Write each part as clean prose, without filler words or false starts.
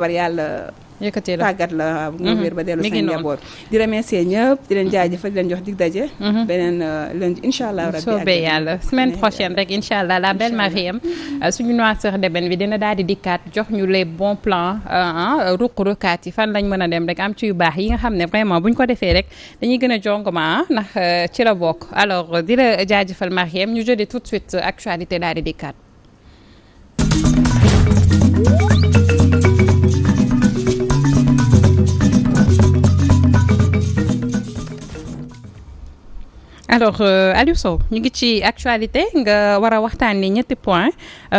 war yàlla yëkkati la tàggat la nga wér ba dellu seen njaboot di remercier ñëpp di leen jaajëfal di leen jox dig daje beneen lundi incha allah rabbi soobee yàlla semaine prochaine rek incha allah la belle Marième suñu noisseur d'ébène bi dina daal di dikkaat jox ñu les bons plans ruq-ruqaat yi fan lañ mën a dem rek am ci yu baax yi nga xam ne vraiment buñ ko defee rek dañuy gën a jongoma ndax ci la bokk alors di la jaajëfal Marième ñu jëlee tout de suite actualité daal di dikkaat. alors Aliou Sow ñu ngi ci actualité nga war a waxtaanee ñetti point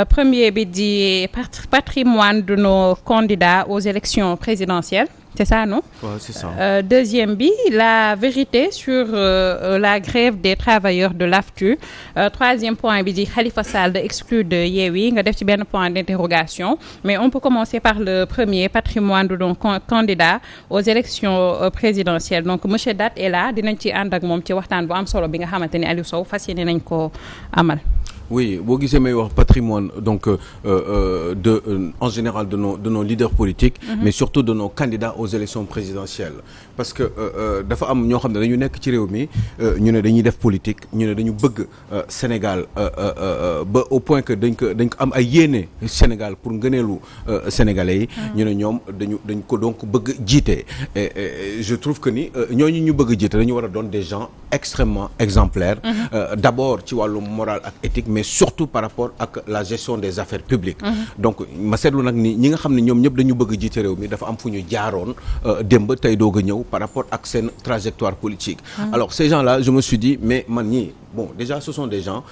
premier bi di patrimoine de nos candidats aux élections présidentielles c'est ça non? Ouais, c'est ça. Deuxième bi la vérité sur la grève des travailleurs de l'AFTU troisième point bi di Khalifa Sall exclu de Yewwi nga def ci benn point d'interrogation mais on peut commencer par le premier patrimoine de nos candidats aux élections présidentielles donc monsieur Dat est là dinañ ci ànd ak moom ci waxtaan bu am solo bi nga xamante ni Aliou Sow fas yéene nañ ko amal. Oui boo gisee may wax patrimoine donc en général de nos leaders politiques mais surtout de nos candidats aux élections présidentielles parce que dafa am ñoo xam ne dañu nekk ci réew mi ñu ne dañuy def politique ñu ne dañu bëgg Sénégal ba au point que dañ ko am ay yéene Sénégal pour ngëneelu sénégalais yi ñu ne ñoom dañ ko donc bëgg jiite et je trouve que ni ñooñu ñu bëgg jiite dañu war a doon des gens extrêmement exemplaires d'abord ci wàllu moral ak éthique mais surtout par rapport ak la gestion des affaires publiques donc ma seetlu nag ni ñi nga xam ne ñoom ñëpp dañu bëgg jiite réew mi dafa am fu ñu jaaroon démb tey doog a ñëw par rapport ak seen trajectoire politique alors ces gens-là je me suis dit mais man ñii bon déjà ce sont des gens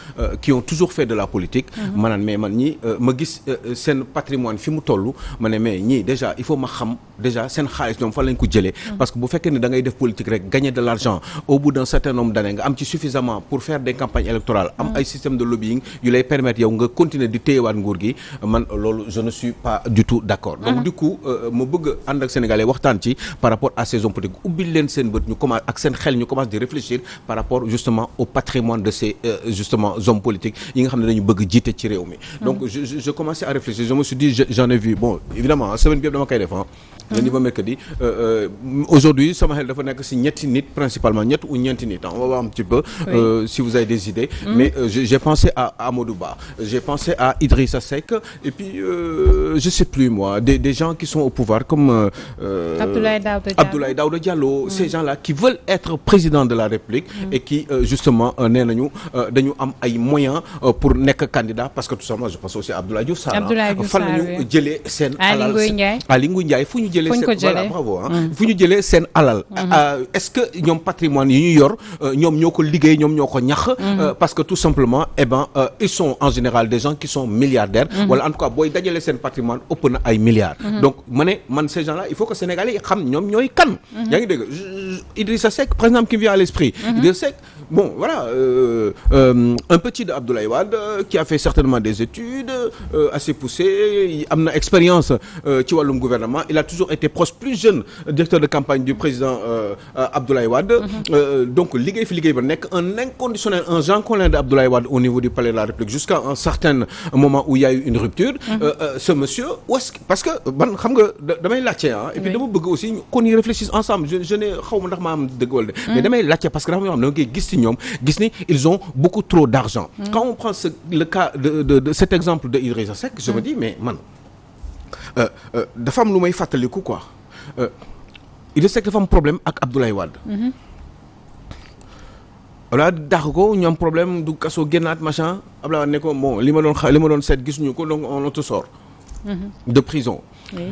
qui ont toujours fait de la politique maanaam mais man ñii ma gis seen patrimoine fi mu toll ma ne mais ñii déjà il faut ma xam déjà seen xaalis ñoom fan lañ ko jëlee parce que bu fekkee ne da ngay def politique rek gagner de l'argent au bout d'un certain nombre d'années nga am ci suffisamment pour faire des campagnes électorales am ay système de lobbying yu lay permettre yow nga continuer di téyewaat nguur gi man loolu je ne suis pas du tout d'accord donc du coup ma bëgg ànd ak sénégalais waxtaan ci par rapport à ces hommes politiques ubbil leen seen bët ñu commence ak seen xel ñu commence di réfléchir par rapport justement au patrimoine de ces justement hommes politiques yi nga xam ne dañu bëgg jiite ci réew mi donc je commençais à réfléchir je me suis dit j'en ai vu bon évidemment semaine bi yëpp dama koy def lundi ba mercredi aujourd'hui sama xel dafa nekk si ñetti nit principalement ñett ou ñeenti nit on va voir un petit peu si vous avez des idées mais j'ai pensé à Amadou Ba j'ai pensé à Idrissa Seck et puis je sais plus moi des gens qui sont au pouvoir comme Abdoulaye Daouda Diallo ces gens-là qui veulent être président de la République et qui justement nee nañu dañu am ay moyens pour nekk candidat parce que tout simplement je pense aussi à Abdoulaye Diouf Sarr fan lañu jëlee seen alal Aly Ngouille Ndiaye fu ñu jëlee seen voilà bravo fu ñu jëlee seen alal est-ce que ñoom patrimoine yi ñu yor ñoom ñoo ko liggéey ñoom ñoo ko ñax parce que tout simplement ils sont en général des gens qui sont milliardaires wala en tout cas booy dajale seen patrimoine ëpp na ay milliards donc man ces gens-là il faut que Sénégalais yi xam ñoom ñooy kan yaa ngi dégg Idrissa Seck par exemple qui vient à l'esprit Idrissa Seck bon voilà un petit de Abdoulaye Wade qui a fait certainement des études assez poussées am na expérience ci wàllum gouvernement il a toujours été proche plus jeune directeur de campagne du président Abdoulaye Wade donc liggéey fi liggéey ba nekk un inconditionnel un Jean Collin de Abdoulaye Wade au niveau du palais de la République jusqu'à un certain moment où il y a eu une rupture ce monsieur parce que man xam nga damay laajte et puis dama bëgg aussi qu'on y réfléchisse ensemble je ne xaw ma ndax ma am dëgg wala mais damay laajte parce que dafa ñoo xam ne da nga koy gis ci ñoom gis ni ils ont beaucoup trop d'argent quand on prend le cas de cet exemple de Idrissa Seck je me dis mais man dafa am lu may fàttaliku quoi Idrissa Seck dafa am problème ak Abdoulaye Wade wala dàq ko ñu am problème du kaso génnaat machin Abdoulaye Wade ne ko bon li ma doon seet gisuñu ko donc on te sort de prison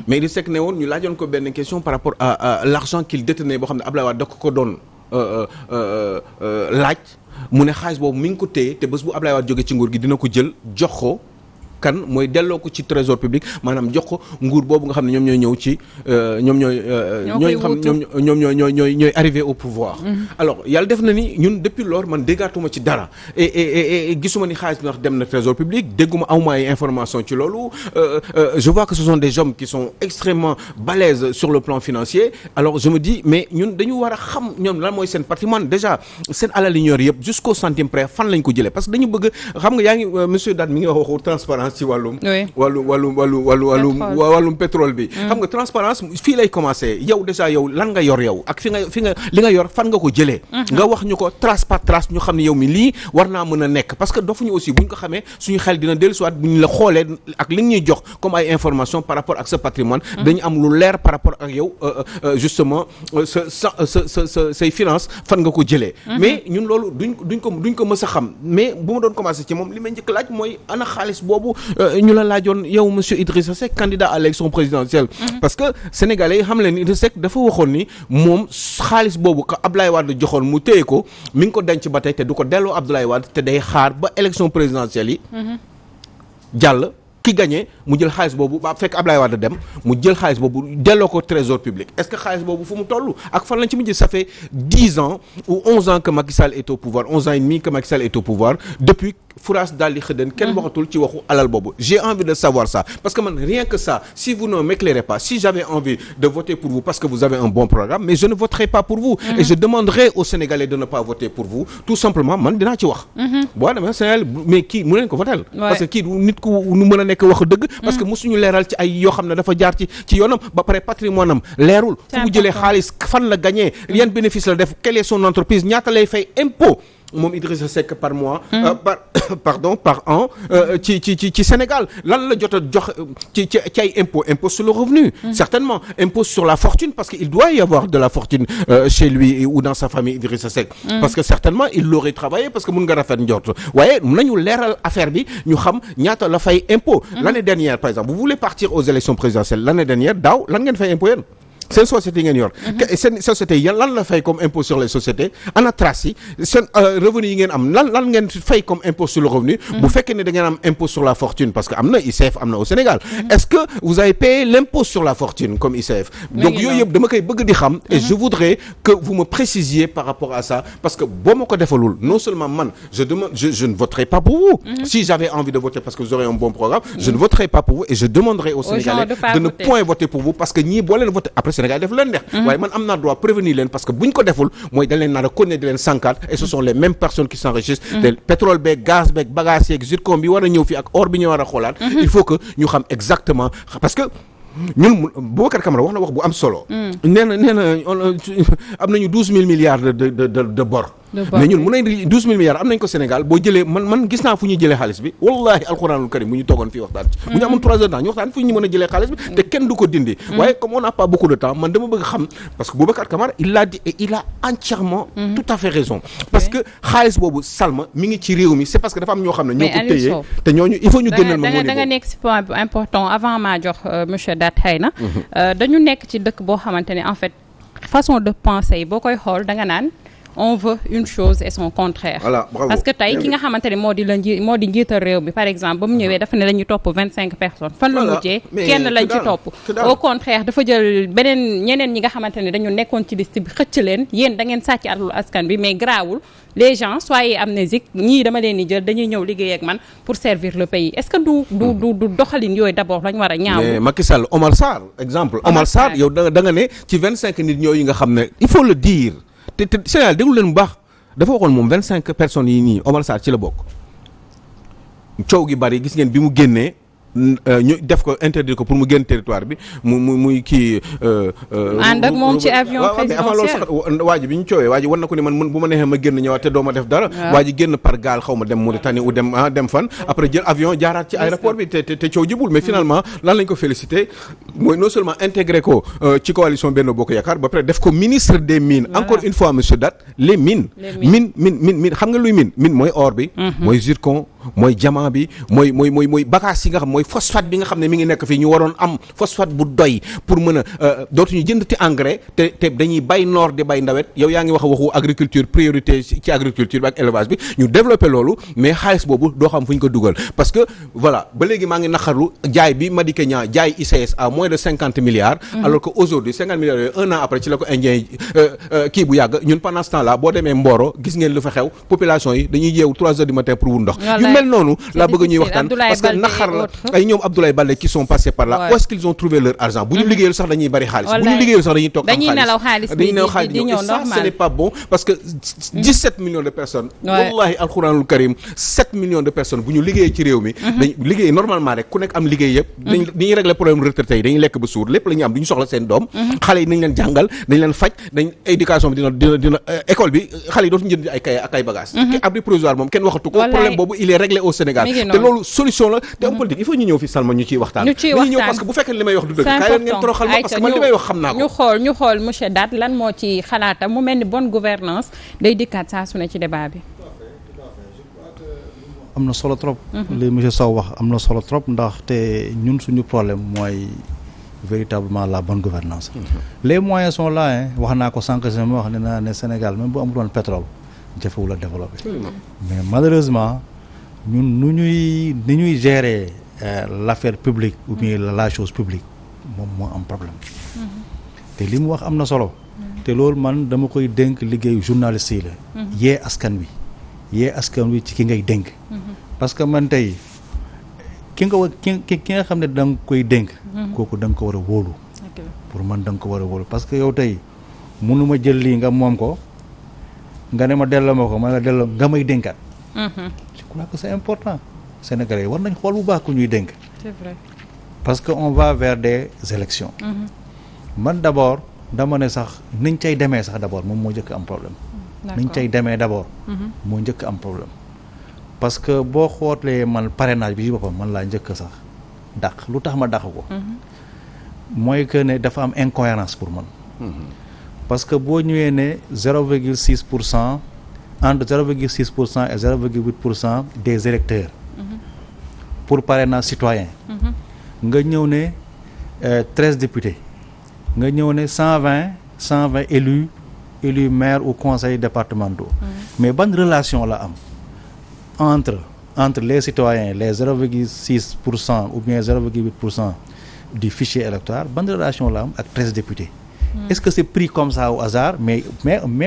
mais Idrissa Seck ne woon ñu laajoon ko benn question par rapport à l'argent qu'il détenait boo xam ne Abdoulaye Wade da ko doon laaj mu ne xaalis boobu mi ngi ko téye te bés bu Abdoulaye Wade jóge ci nguur gi dina ko jël jox ko kan mooy delloo ko ci trésor public maanaam jox ko nguur boobu nga xam ne ñoom ñooy ñëw ci ñooy arrivé au pouvoir alors yàlla def na ni ñun depuis lors man déggaatuma ci dara et gisuma ni xaalis bi ndax dem na trésor public dégguma awma ay information ci loolu je vois que ce sont des hommes qui sont extrêmement balèzes sur le plan financier alors je me dis mais ñun dañu war a xam ñoom lan mooy seen patrimoine déjà seen alal yi ñor yëpp jusqu'au centime près fan lañ ko jëlee parce que dañu bëgg xam nga yaa ngi monsieur Date mi ngi wax waxu transparence transparence ci wàllum pétrole bi. xam nga transparence fii lay commencer yow déjà yow lan nga yor yow ak fi nga li nga yor fan nga ko jëlee. nga wax ñu ko trace par trace ñu xam ne yow mi lii war naa mën a nekk parce que dofuñu aussi bu ñu ko xamee suñu xel dina dellusiwaat bu ñu la xoolee ak li ñuy jox comme ay information par rapport ak sa patrimoine dañu am lu leer par rapport ak yow justement say finance fan nga ko jëlee. mais ñun loolu duñ ko mës a xam mais bu ma doon commencer ci moom li may njëkk laaj mooy ana xaalis boobu ñu la laajoon yow monsieur Idrissa Seck candidat à l'élection présidentielle. parce que sénégalais yi xam leen ni Idrissa Seck dafa waxoon ni moom xaalis boobu ka Abdoulaye Wade joxoon mu téye ko mi ngi ko denc ba tey te du ko delloo Abdoulaye Wade te day xaar ba élection présidentielle yi jàll ki gagné mu jël xaalis boobu ba fekk Abdoulaye Wade dem mu jël xaalis boobu delloo ko trésor public est-ce que xaalis boobu fu mu toll ak fan lañ ci mujj ça fait 10 ans ou 11 ans que Macky Sall est au pouvoir 11 ans et demi que Macky Sall est au pouvoir depuis Fouras daal di xëdën kenn waxatul ci waxu alal boobu j'ai envie de savoir ça parce que man rien que ça si vous ne m'éclairez pas si j'avais envie de voter pour vous parce que vous avez un bon programme mais je ne voterai pas pour vous et je demanderai aux Sénégalais de ne pas voter pour vous tout simplement man dinaa ci wax boo demee Sénégal mais kii mu leen ko votel parce que kii nit ku nu mën a nekk wax dëgg parce que mosuñu leeral ci ay yoo xam ne dafa jaar ci yoonam ba pare patrimoine am leerul fu mu jëlee xaalis fan la gagné yan bénéfice la def quelle est son entreprise ñaata lay fay impôt moom Idrissa Seck par mois par an ci Sénégal lan la jot a jox ci ay impôt sur le revenu certainement impôt sur la fortune parce que il doit y avoir de la fortune chez lui ou dans sa famille Idrissa Seck parce que certainement il l'aurait travaillé parce que mun nga rafet njort waaye nañu leeral affaire bi ñu xam ñaata la fay impôt l'année dernière par exemple vous voulez partir aux élections présidentielles l'année dernière daaw lan ngeen fay impôt yéen seen société ngeen yor seen société yi lan la fay comme impôt sur les sociétés ana trace yi seen revenu yi ngeen am lan ngeen fay comme impôt sur le revenu bu fekkee ne da ngeen am impôt sur la fortune parce que am na ICF am na au Sénégal est-ce que vous avez payé l'impôt sur la fortune comme ICF donc yooyu yëpp dama koy bëgg di xam et je voudrais que vous me précisiez par rapport à ça parce que boo ma ko defalul non seulement man je ne voterai pas pour vous si j'avais envie de voter parce que vous aurez un bon programme je ne voterai pas pour vous et je demanderai aux Sénégalais de ne point voter pour vous parce que ñii boo leen voter après Sénégal def leen neex waaye man am naa droit prévenir leen parce que buñ ko deful mooy dañ leen nar a continuer di leen sànkaat et ce sont les mêmes personnes qui s'enrichissent te pétrole beeg gaz beeg bagage yeeg zircon bi war a ñëw fii ak or bi ñu war a xoolaat il faut que ñu xam exactement parce que ñun Boubacar Camara wax na wax bu am solo nee na am nañu 12 000 milliards de bor mais ñun mun nañ 12 000 milliards am nañ ko Sénégal boo jëlee man gis naa fu ñuy jëlee xaalis bi wallahi alquranul karim bu ñu toogoon fii waxtaan ci bu ñu amoon 3 heures temps ñu waxtaan fu ñu mën a jëlee xaalis bi te kenn du ko dindi waaye comme on n'a pas beaucoup de temps man dama bëgg xam parce que Boubacar Camara il l'a dit et il a entièrement tout à fait raison parce que xaalis boobu Salma mi ngi ci réew mi c'est parce que dafa am ñoo xam ne ñoo ko téye te ñooñu il faut ñu génnal ma da nga nekk ci point bu important avant maa jox monsieur Dat xëy na dañu nekk ci dëkk boo xamante ne en fait façon de penser boo koy xool da nga naan on veut une chose et son contraire. Voilà, bravo. Parce que tey ki nga xamante ne moo di njiital réew mi par exemple ba mu ñëwee dafa ne dañuy topp 25 personnes. fan la mujjee kenn lañ ci topp. au contraire dafa jël ñeneen ñi nga xamante ne dañu nekkoon ci liste bi xëcc leen yéen da ngeen sàcc alalu askan bi mais garaawul les gens soyez amnésiques ñii dama leen di jël dañuy ñëw liggéey ak man pour servir le pays est-ce que du doxalin yooyu d'abord lañ war a ñaaw. mais Macky Sall Omar Sarr exemple. Omar Sarr yow da nga ne ci 25 nit ñooyu nga xam ne il faut le dire. te Sénégal déglu leen bu baax dafa waxoon moom 25 personnes yi nii Omar Sarr ci la bokk coow gi bari gis ngeen bi mu génnee ñu def ko interdire ko pour mu génn territoire bi muy kii. ànd ak moom ci avion présidentiel waa ji bi ñu coowee waa ji war na ko ni man bu ma neexee ma génn ñëwaat te doo ma def dara. waa ji génn par gaal xaw ma dem Mauritanie ou dem fan. après jël avion jaaraat ci aéroport bi te coow jibul mais finalement lan lañ ko félicité mooy non seulement intégré ko ci coalition Benno Bokk Yaakaar ba pare def ko ministre des mines. encore une fois monsieur Dat les mines. mine xam nga luy mine mooy or bi. mooy zircon mooy diamant bi mooy bagages yi nga xam mooy phosphate bi nga xam ne mi ngi nekk fii ñu waroon am phosphate bu doy pour mën a dootuñu jënd ti engrais te dañuy bay noor di bay ndawet yow yaa ngi waxu agriculture priorité ci agriculture bi ak élevage bi ñu développé loolu mais xaalis boobu doo xam fu ñu ko dugal parce que voilà ba léegi maa ngi naqarlu jaay bi Madické Niang jaay ICS à moins de 50 milliards alors que aujourd'hui 50 milliards yooyu un an après ci la ko indien kii bu yàgg ñun pendant ce temps là boo demee Mboro gis ngeen lu fa xew population yi dañuy yeewu 3 heures du matin pour wut ndox yu mel noonu laa bëgg ñuy waxtaan parce que naxar la ay ñoom Abdoulaye Baldé qui sont passés par là où est-ce qu'ils ont trouvé leur argent bu ñu liggéeyal sax dañuy bari xaalis bu ñu liggéeyal sax dañuy toog am xaalis dañuy nelaw xaalis di ñëw normal ça n'est pas bon parce que 17 millions de personnes wallahi alxuraanul karim 7 millions de personnes bu ñu liggéeyee ci réew mi dañ liggéey normalement rek ku nekk am liggéey yëpp dañuy régler problème retraité yi dañuy lekk ba suur lépp la ñu am du ñu soxla seen doom xale yi nañ leen jàngal dañ leen faj dañ éducation bi dina école bi xale yi dootuñu jënd ay kay ak ay bagages abri provisoire moom kenn waxatu ko problème boobu il est réglé au Sénégal te loolu solution la te homme politique il faut ñu ñëw fi Salma ñu ciy waxtaan ñu ñëw parce que bu fekkee li may wax du dëgg kaay leen ngeen toroxal ma parce que man li may wax xam naa ko ñu xool monsieur Dat lan moo ci xalaatam mu mel ni bonne gouvernance day dikkaat saa su ne ci débat bi am na solo trop li monsieur Sow wax am na solo trop ndax te ñun suñu problème mooy véritablement la bonne gouvernance les moyens sont là wax naa ko sànq si ma wax ne naa ne Sénégal même bu amuloon pétrole jafewul a développé mais malheureusement ñun ni ñuy gérer l'affaire publique ou bien la chose publique moom moo am problème te li mu wax am na solo te loolu man dama koy dénk liggéeyu journaliste yi la yee askan wi ci ki ngay dénk parce que man tey ki nga xam ne da nga koy dénk kooku da nga ko war a wóolu pour man da nga ko war a wóolu parce que yow tey mënuma jël lii nga moom ko nga ne ma delloo ma ko ma la delloo nga may dénkaat je crois que c'est important Sénégalais yi war nañ xool bu baax ku ñuy dénk c'est vrai parce que on va vers des élections man d'abord dama ne sax niñ cay demee sax d'abord moom moo njëkk am problème niñ cay demee d'abord moo njëkk am problème parce que boo xoolee man parrainage bi ci boppam man laa njëkk sax dàq lu tax ma dàq ko mooy que ne dafa am incohérence pour man parce que boo ñëwee ne 0,6% entre 0,6% et 0,8% des électeurs pour parrainage citoyen nga ñëw ne 13 députés nga ñëw ne 120 élus maires ou conseils départementaux mais ban relation la am entre les citoyens les 0,6% ou bien 0,8% du fichier électoral ban relation la am ak 13 députés est-ce que c'est pris comme ça au hasard mais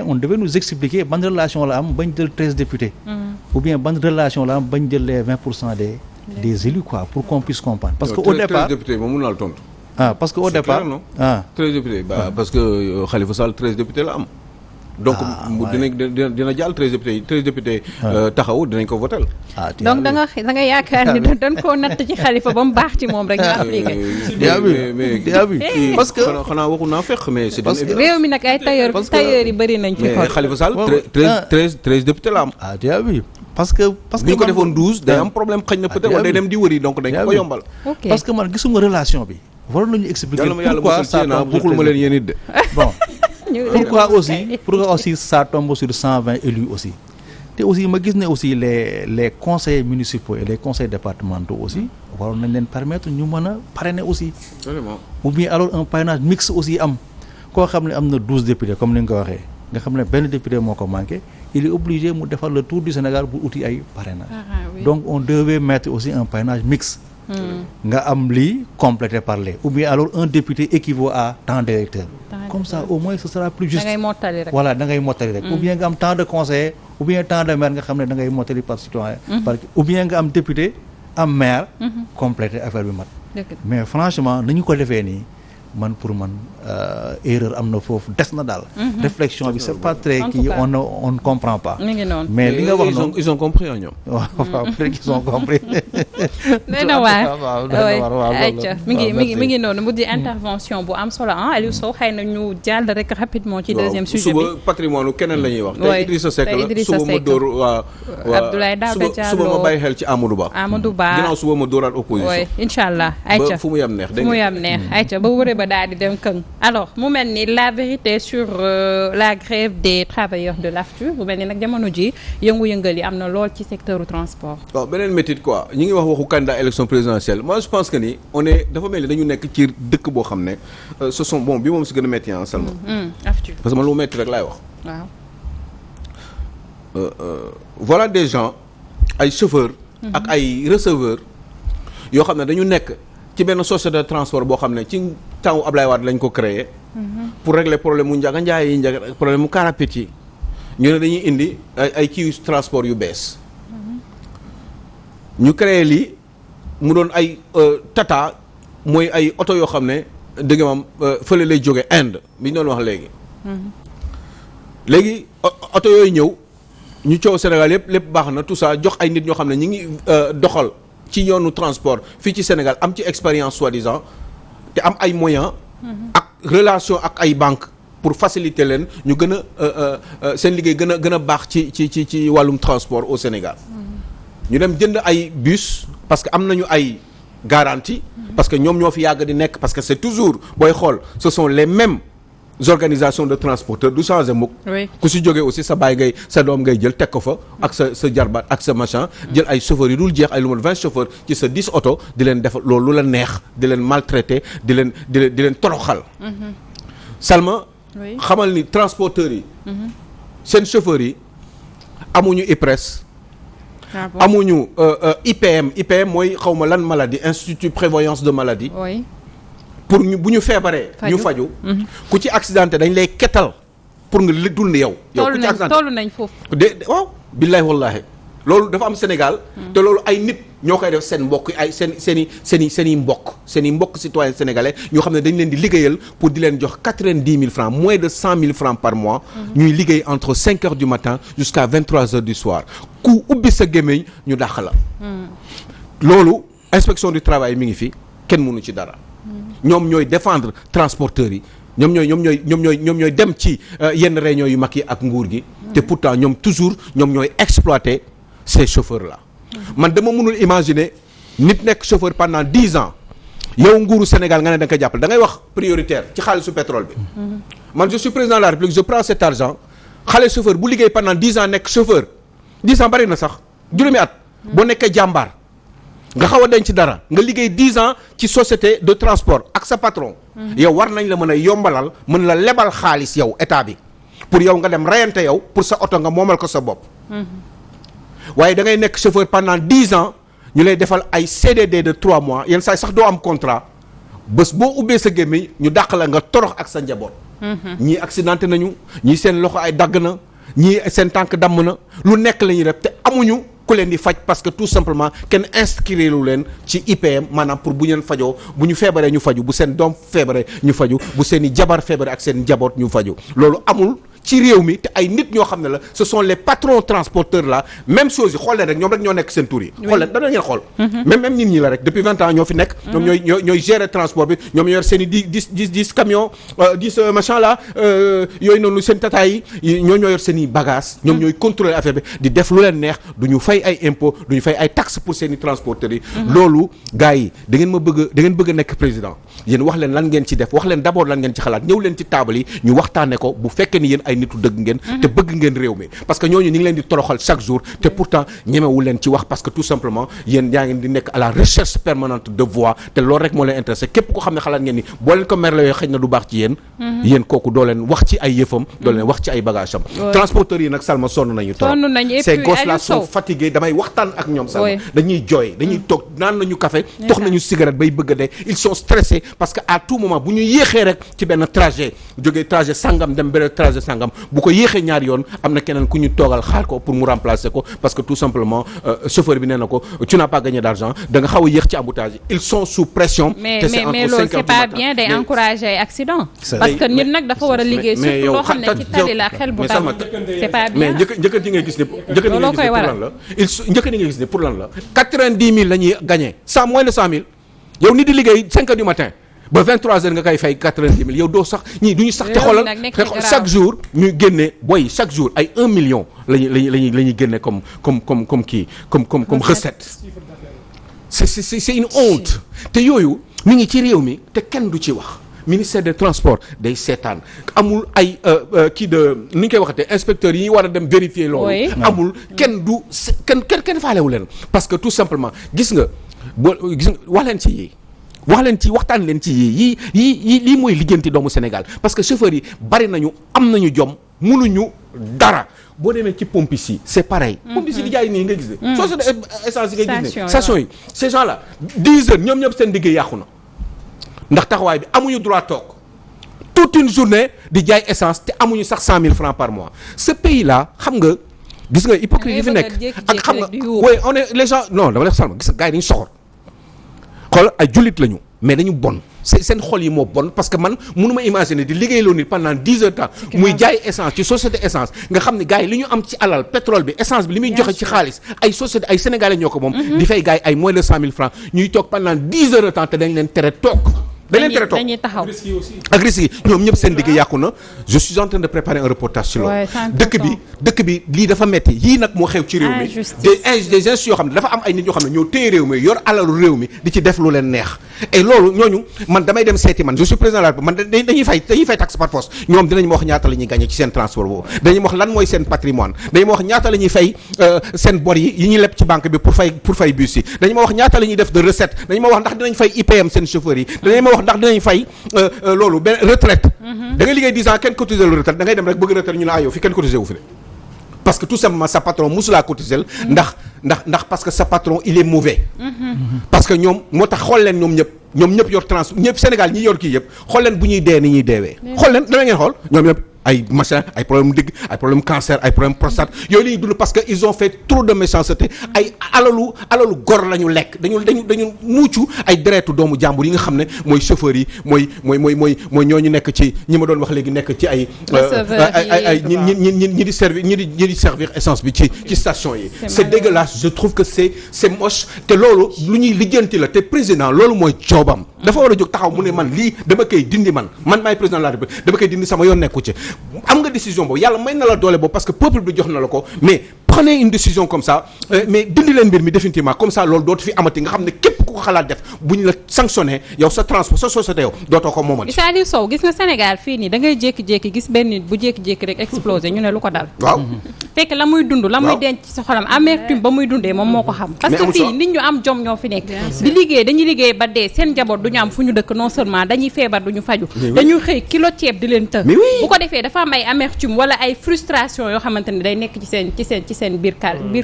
on devait nous expliquer ban relation la am bañ jël 13 députés ou bien ban relation la am bañ jël les 20% des élus quoi pour qu'on puisse comprendre parce que au départ 13 députés moom mun naa la tontu parce que au départ non 13 députés parce que Khalifa Sall 13 députés la am donc dina jàll 13 députés taxaw dinañ ko votel donc da nga yaakaar ni dañ koo natt ci Khalifa ba mu baax ci moom rek ñu appliqué mais parce que xanaa waxu naa fekk mais c'est réew mi nag ay tailleur yi bëri nañ ci mais Khalifa Sall 13 députés la am parce que bu ñu ko defoon 12 day am problème xëy na peut-être wala day dem di wëri donc dañ ko yombal parce que man gisuma relation bi waroon nañu expliquer pourquoi ça buxul ma leen yéen it de bon pourquoi aussi ça tombe sur 120 élus aussi te aussi ma gis ne aussi les conseils municipaux et les conseils départementaux aussi waroon nañ leen permettre ñu mën a parrainer aussi ou bien alors un parrainage mixte aussi am koo xam ne am na 12 députés comme ni nga ko waxee nga xam ne benn député moo ko manqué il est obligé mu defar le tour du Sénégal pour uti ay parrainage donc on devait mettre aussi un parrainage mixte nga am lii complété par les ou bien alors un député équivaut à tant d'électeurs comme ça au moins ce sera plus juste da ngay mottali rek voilà da ngay mottali rek ou bien nga am tant de conseillers ou bien tant de maires nga xam ne da ngay mottali par citoyen ou bien nga am député am maire complété affaire bi mat mais franchement nañu ko defee nii man pour man erreur am na foofu des na daal réflexion bi c'est pas très kii on ne comprend pas mais li nga wax noonu ils ont compris ñoom waaw peut-être qu'ils ont compris nee na waar ayca mi ngi noonu mu di intervention bu am solo Aliou Sow xëy na ñu jàll rek rapidement ci deuxième sujet bi suba patrimoine keneen la ñuy wax tey Idrissa Seck la suba ma dóor waa Abdoulaye Daouda Diallo suba ma bàyyi xel ci Amadou Ba ginnaaw suba ma dóoraat opposition incha allah ayca fu mu yem neex ayca ba wëree ba daal di dem këng alors mu mel ni la vérité sur la grève des travailleurs de l'AFTU mu mel ni nag jamono ji yëngu-yëngal yi am na lool ci secteur transport waaw beneen métit quoi ñi ngi wax waxu candidat élection présidentielle moi je pense que ni dafa mel ni dañu nekk ci dëkk boo xam ne ce sont bon bi moom si gën a métti Salma AFTU parce que man lu métti rek laay wax waaw voilà des gens ay chauffeurs ak ay receveurs yoo xam ne dañu nekk ci benn société de transport boo xam ne ci temps Ablaye Wade lañ ko créé pour régler problème mu njaga njaay yi problème mu car rapide yi ñu ne dañuy indi ay kii transport yu bees ñu créé lii mu doon ay Tata mooy ay oto yoo xam ne dëgg maam fële lay jóge Inde bi ñu doon wax léegi. léegi oto yooyu ñëw ñu coow Sénégal lépp baax na tout ça jox ay nit ñoo xam ne ñi ngi doxal ci yoonu transport fii ci Sénégal am ci expérience soi-disant te am ay moyens. ak relation ak ay banques pour faciliter leen ñu gën a seen liggéey gën a baax ci wàllum transport au Sénégal. ñu dem jënd ay bus parce que am nañu ay garantie. parce que ñoom ñoo fi yàgg di nekk parce que c'est toujours booy xool ce sont les mêmes organisations de transporteurs du changer mukk. ku si jógee aussi sa baay sa doom ngay jël teg ko fa ak sa jarbaat ak sa machin. jël ay chauffeurs yi dul jeex ay lu mot 20 chauffeurs ci sa 10 oto di leen def loolu lu la neex di leen maltraiter di leen toroxal. Salma. xamal ni transporteurs yi. seen chauffeurs yi amuñu IPRES. amuñu IPM mooy xawma lan maladie institut prévoyance de maladie. pour ñu bu ñu feebaree. ñu faju ku ci accidenté dañ lay ketal pour nga dund yow. ku ci accidenté tollu nañ foofu. waaw billahi wallahi loolu dafa am Sénégal. te loolu ay nit ñoo koy def seen mbokk ay seen i mbokk citoyens sénégalais ñoo xam ne dañ leen di liggéeyal pour di leen jox 90 000 francs moins de 100 000 francs par mois. ñuy liggéey entre 5 heures du matin jusqu'à 23 heures du soir ku ubbi sa gémmiñ ñu dàq la. loolu inspection du travail mi ngi fi kenn mënu ci dara. ñoom ñooy défendre transporteurs yi ñoom ñooy dem ci yenn réunions yu mag yi ak nguur gi. te pourtant ñoom toujours ñoom ñooy exploiter ces chauffeurs là. man dama mënul imaginer nit nekk chauffeur pendant 10 ans yow nguuru Sénégal nga ne da nga koy jàppale da ngay wax prioritaire ci xaalisu pétrole bi. man je suis président de la République je prends cet argent xale chauffeur bu liggéey pendant 10 ans nekk chauffeur 10 ans bari na sax juróomi at. boo nekkee jàmbaar. nga xaw a denc dara nga liggéey 10 ans ci société de transport ak sa patron. yow war nañ la mën a yombalal mën la lebal xaalis yow état bi pour yow nga dem reyante yow pour sa oto nga moomal ko sa bopp. waaye da ngay nekk chauffeur pendant 10 ans ñu lay defal ay CDD de 3 mois yenn saa sax doo am contrat bés boo ubbee sa gémmiñ ñu dàq la nga torox ak sa njaboot. ñii accidenté nañu ñii seen loxo ay dagg na ñii seen tànk damm na lu nekk la ñuy def te amuñu. ku leen di faj parce que tout simplement kenn inscrire lu leen ci IPM maanaam pour bu ñu fajoo bu ñu feebaree ñu faju bu seen doom feebaree ñu faju bu seen i jabar feebaree ak seen njaboot ñu faju loolu amul ci réew mi te ay nit ñoo xam ne la ce sont les patrons transporteurs là même chose yi xool leen rek ñoom rek ñoo nekk seen tur yi xool leen dana ngeen xool même nit ñi la rek depuis 20 ans ñoo fi nekk ñoom ñooy gérer transport bi ñoom ñoo yor seen i 10 camions 10 machin là yooyu noonu seen tata yi ñoo yor seen i bagages ñoom ñooy contrôler affaire bi di def lu leen neex du ñu fay ay impôts du ñu fay ay taxes pour seen i transporteurs yi loolu gars yi da ngeen bëgg a nekk président yéen wax leen lan ngeen ci def wax leen d'abord lan ngeen ci xalaat ñëw leen ci table yi ñu waxtaane ko bu fekkee ni yéen ay nitu dëgg ngeen te bëgg ngeen réew mi parce que ñooñu ñu ngi leen di toroxal chaque jour te pourtant ñemewu leen ci wax parce que tout simplement yéen yaa ngeen di nekk à la recherche permanente de voix te loolu rek moo leen intéressé képp ko xam ne xalaat ngeen ni boo leen ko merle yooyu xëy na du baax ci yéen kooku doo leen wax ci ay yëfam doo leen wax ci ay bagage am transporteurs yi nag Salma sonn nañu trop ces gosses là sont fatigués damay waxtaan ak ñoom Salma dañuy jooy dañuy toog naan nañu café tox nañu cigarette bay bëgg a dee ils sont stressés parce que à tout moment bu ñu yéexee rek ci benn trajet jógee trajet sangam dem benn trajet sangam bu ko yéexee ñaari yoon am na keneen ku ñu toogal xaar ko pour mu remplacer ko parce que tout simplement chauffeur bi nee na ko tu n'as pas gagné d'argent da nga xaw a yéex ci embouteillage ils sont sous pression. mais loolu c'est pas bien day encourager ay accident. parce que nit nag dafa war a liggéey surtout loo xam ne ci tali la xel bu dal c'est pas bien. mais njëkkanti ngay gis ne njëkkati ngay gis ne pour lan la 90 000 la ñuy gagné moins de 100 000 yow nit di liggéey 5 heures du matin ba 23 heures nga koy fay 90 000 yow doo sax ñii du ñu sax te xoolal chaque jour ñu génne chaque jour ay 1 million la ñuy génne comme recette. c'est une honte te yooyu mi ngi ci réew mi te kenn du ci wax. ministère des transports day seetaan amul ay kii de ni ñu koy waxatee inspecteurs yi war a dem vérifier loolu. amul kenn du kenn faalewu leen parce que tout simplement gis nga wax leen ci yii. wax leen ci waxtaan leen ci yii lii mooy lijjanti doomu Sénégal parce que chauffeurs yi bari nañu am nañu jom mënuñu dara boo demee ci pompes yi c'est pareil. pompes yi di jaay nii nga gis ne. soo essence yi ngay gis ne station yi ces gens là 10 heures ñoom ñëpp seen liggéey yàqu na ndax taxawaay bi amuñu droit toog toute une journée di jaay essence te amuñu sax 100 000 francs par mois ce pays là xam nga gis nga hypocrite yi fi nekk ak xam nga oui on est les gens non dama def salma gis nga gars yi dañu soxor xool ay jullit lañu mais dañu bon seen xol yi moo bon parce que man mënuma imaginer di liggéeyloo nit pendant 10 heures temps muy jaay essence ci société essence nga xam ne gars yi li ñu am ci alal pétrole bi essence bi li muy joxe ci xaalis ay société ay sénégalais ñoo ko moom di fay gars yi ay moins de 100 000 francs ñuy toog pendant 10 heures de temps te dañ leen tere toog dañuy taxaw ak risque yi ñoom ñëpp seen digg yàqu na je suis en train de préparer un reportage sur loolu dëkk bi lii dafa metti yii nag moo xew ci réew mi des institutions yoo xam ne dafa am ay nit yoo xam ne ñoo téye réew mi yor alalu réew mi di ci def lu leen neex et loolu ñooñu man damay dem seeti man je suis président de la République man dañuy fay taxe par poste ñoom dinañ ma wax ñaata la ñuy gagné ci seen transport boobu dañuy ma wax lan mooy seen patrimoine dañuy ma wax ñaata la ñuy fay seen bor yi ñuy leb ci banque bi pour fay bus yi dañu ma wax ñaata la ñuy def de recette dañu ma wax ndax dinañ fay IPM seen chauffeurs yi dañu ma wax ndax dinañ fay loolu benn retraite da nga liggéey 10 ans kenn cotisé lu retraite da ngay dem rek bëgg retraite ñu la yow fi kenn cotisé wu fi de parce que tout simplement sa patron musulaa cotisé ndax parce que sa patron il est mauvais parce que ñoom moo tax xool leen ñoom ñëpp yor ñëpp Sénégal ñi yor kii yëpp xool leen bu ñuy dee ni ñuy deewee xool leen dama ngeen xool ñoom ñëpp ay machin ay problème digg ay problème cancer ay problème prostate yooyu la ñuy dund parce que ils ont fait trop de méchanceté ay alalu gor la ñu lekk dañu muucu ay deretu doomu jàmbur yi nga xam ne mooy chauffeurs yi mooy ñooñu nekk ci ñi ma doon wax léegi nekk ci ay ñi di servir essence bi ci station yi c'est dégueulasse je trouve que c'est moche te loolu lu ñuy lijjanti la te président loolu mooy joobam dafa war a jóg taxaw mu ne man lii dama koy dindi man maay président de la République dama koy dindi sama yoon nekku ci am nga décision boobu yàlla may na la doole boobu parce que peuple bi jox na la ko mais prenez une décision comme ça mais dindi leen mbir mi définitivement comme ça loolu dootu fi amati nga xam ne képp ku ko xalaat def bu ñu la sanctionné yow sa transport sa société yow dootoo ko moomati. Issa Aliou Sow gis nga Sénégal fii nii da ngay jékki-jékki gis benn nit bu jékki-jékki rek explosé ñu ne lu ko dal. waaw fekk la muy dund la muy denc ci sa xolam amertume ba muy dundee moom moo ko xam. parce que fii nit ñu am jom ñoo fi nekk. di liggéey dañuy liggéey ba dee seen njaboot du ñu am fu ñu dëkk non seulement dañuy feebar du ñu faju dañuy xëy kilo ceeb di leen të bu ko defee dafa am ay amertume wala ay frustration yoo xamante ne day nekk ci seen biir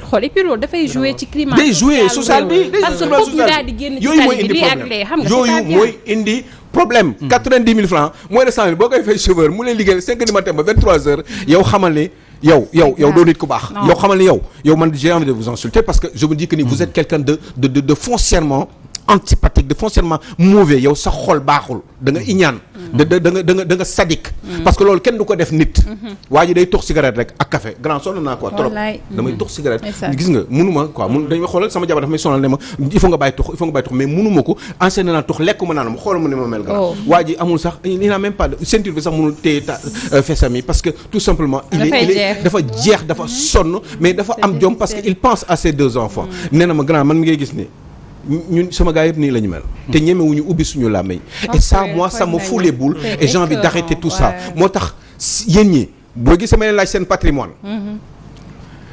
xol et puis loolu dafay jouer ci climat day jouer social bi parce que foofu ñu daal di génn ci tali bi lii ak lee xam nga yooyu mooy indi problème 90 000 francs moins de 100 000 boo koy fay chauffeur mu lay liggéey 5 heures du matin ba 23 heures yow xamal ne yow doo nit ku baax yow xamal ne yow man j'ai envie de vous insulter parce que je me dis que ni vous êtes quelqu'un de foncièrement antipathique de foncièrement mauvais yow sa xol baaxul da nga iñaan da nga sadique parce que loolu kenn du ko def nit waa ji day tux cigarette rek ak café grand sonn naa quoi trop damay tux cigarette gis nga mënuma quoi dañ ma xoolal sama jabar daf may sonal ne ma il faut nga bàyyi tux mais mënuma ko enseigné naa tux lekk ma naan ma xoolal ma ne ma mel grand waa ji amul sax il n'a même pas de ceinture bi sax mënul téye fesam yi parce que tout simplement il est dafa jeex dafa sonn mais dafa am jom parce que il pense à ses 2 enfants nee na ma grand man ngay gis ni ñun sama gars yëpp nii la ñu mel te ñemewuñu ubbi suñu làmmiñ et ça moi ça me fout les boules et j'ai envie d'arrêter tout ça moo tax yéen ñi boo gisee ma leen laaj seen patrimoine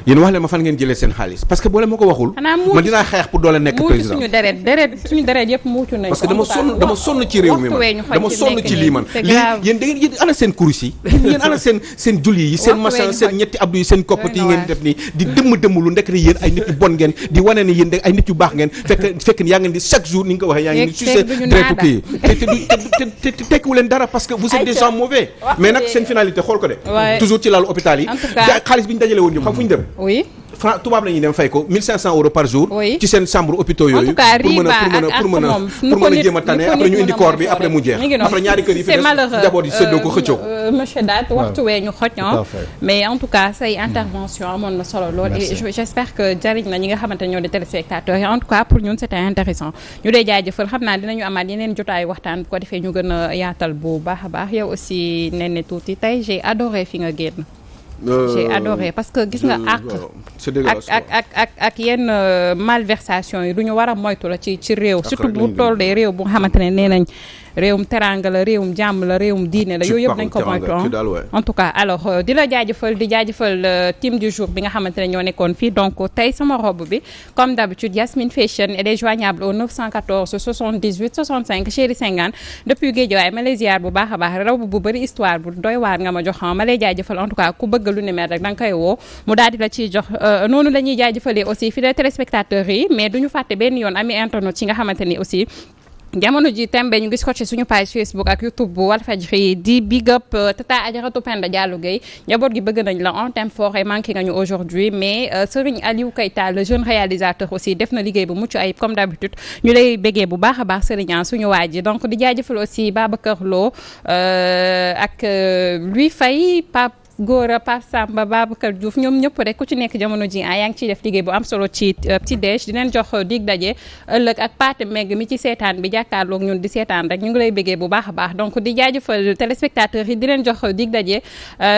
yéen wax leen ma fan ngeen jëlee seen xaalis parce que boo leen ma ko waxul man dinaa xeex pour doole nekk président suñu deret yëpp muucu nañ parce que dama sonn ci réew mi man dama sonn ci lii man lii yéen da ngeen yéen ana seen kurus yi yéen ana seen julli yi seen machin seen ñetti abdu yi seen koppati yi ngeen def nii di dëmm lu ndekk ne yéen ay nit yu bon ngeen di wane ne yéen ay nit yu baax ngeen fekk yaa ngeen di chaque jour ni nga ko waxee yaa ngeen di sucé deretu kii te tekkiwu leen dara parce que vous êtes des gens mauvais mais nag seen finalité xool ko de toujours ci laalu hôpital yi xaalis bi ñu dajale woon ñëpp xam fu ñu dem oui tubaab la ñuy dem fay ko 1500 euros par jour. ci seen chambre hôpitaux yooyu. pour mën a jéem a tane après ñu indi corps bi après mu jeex. après ñaari kër yi fi des njaboot yi séddoo ko xëccoo. monsieur Daat waxtu wee ñu xoj mais en tout cas say intervention amoon na solo lool. et j'espère que jariñ na ñi nga xamante ñoo di téléspectateurs yi en tout cas pour ñun c'était intéressant ñu dee jaajëfal xam naa dinañu amaat yeneen jotaay waxtaan bu ko defee ñu gën a yaatal bu baax a baax yow aussi Néné Tuuti tey j'ai adoré fi nga génn. J'ai adoré parce que gis nga ak yenn malversation yi du ñu war a moytu la ci réew surtout bu toll de réew bu nga xamante ne nee nañ réewum teranga la réewum jàmm la réewum diine la yooyu yëpp nañ ko moytu en tout cas alors di la jaajëfal di jaajëfal team du jour bi nga xamante ne ñoo nekkoon fii donc tey sama robe bi comme d'habitude Yasmine Fashion elle est joignable au 914 78 65 chéri 50 depuis Guédiawaye ma lay ziar bu baax a baax robe bu bëri histoire bu doy waar nga ma jox ma lay jaajëfal en tout cas ku bëgg lu ne mel rek da nga koy woo mu daal di la ciy jox noonu la ñuy jaajëfalee aussi fidèles téléspectateurs yi mais duñu fàtte benn yoon ami internet ci nga xamante ni aussi jamono ji tembe ñu gis ko ci suñu page Facebook ak YouTube bu Walfadjri di big up tata Adjaratou Penda Diallo Gueye njaboot gi bëgg nañ la en temps fort et manqué nga ñu aujourd'hui mais Serigne Aliou Keita le jeune réalisateur aussi def na liggéey bu mucc ayib comme d'habitude ñu lay béggee bu baax a baax Serigne suñu waa ji donc di jaajëfal aussi Babacar Lo ak Louis Faye Pape Gora Pape Samba Babacar Diouf ñoom ñëpp rek ku ci nekk jamono ji yaa ngi ciy def liggéey bu am solo ci petit déj di leen jox dig daje ëllëg ak Pathé Meg mi ci seetaan bi jàkkaarloog ñun di seetaan rek ñu ngi lay bëggee bu baax a baax donc di jaajëfal téléspectateurs yi di leen jox dig daje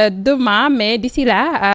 demain mais d'ici là